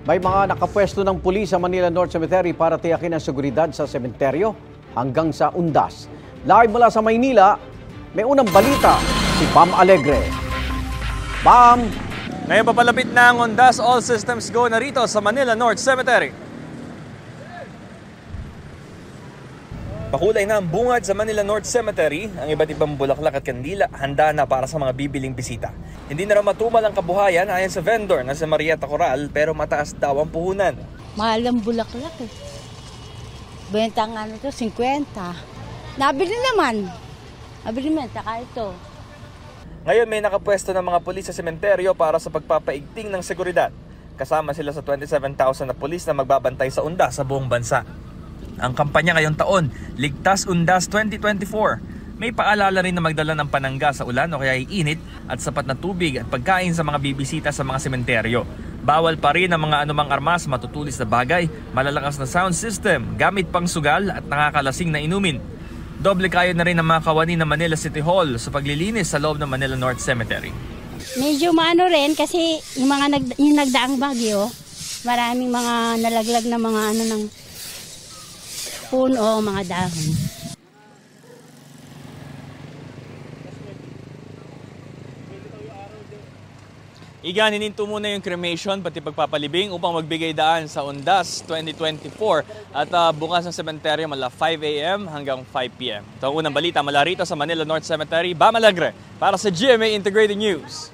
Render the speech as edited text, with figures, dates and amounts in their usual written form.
May mga nakapwesto ng pulis sa Manila North Cemetery para tiyakin ang seguridad sa sementeryo hanggang sa Undas. Live mula sa Maynila, may unang balita si Bam Alegre. Bam! Ngayon papalapit na ang Undas, all systems go na rito sa Manila North Cemetery. Pakulay na ang bungad sa Manila North Cemetery. Ang iba't ibang bulaklak at kandila handa na para sa mga bibiling bisita. Hindi na raw matumal ang kabuhayan ayon sa vendor na si Marieta Coral, pero mataas daw ang puhunan. Mahal ang bulaklak eh. Benta nga nito, 50. Nabili naman. Nabili naman, taka ito. Ngayon may nakapwesto ng mga pulis sa sementeryo para sa pagpapaigting ng seguridad. Kasama sila sa 27,000 na pulis na magbabantay sa Undas sa buong bansa. Ang kampanya ngayong taon, Ligtas Undas 2024. May paalala rin na magdala ng panangga sa ulan o kaya iinit at sapat na tubig at pagkain sa mga bibisita sa mga sementeryo. Bawal pa rin ang mga anumang armas, matutulis na bagay, malalakas na sound system, gamit pang sugal at nakakalasing na inumin. Doble kayo na rin ang mga kawani ng Manila City Hall sa paglilinis sa loob ng Manila North Cemetery. Medyo maano rin kasi yung nagdaang bagyo, maraming mga nalaglag na mga ano ng puno, mga dahon. Igan, hininto muna yung cremation pati pagpapalibing upang magbigay daan sa Undas 2024 at bukas ng sementeryo mula 5 a.m. hanggang 5 p.m. Ito ang unang balita mula rito sa Manila North Cemetery. Bam Alegre para sa GMA Integrated News.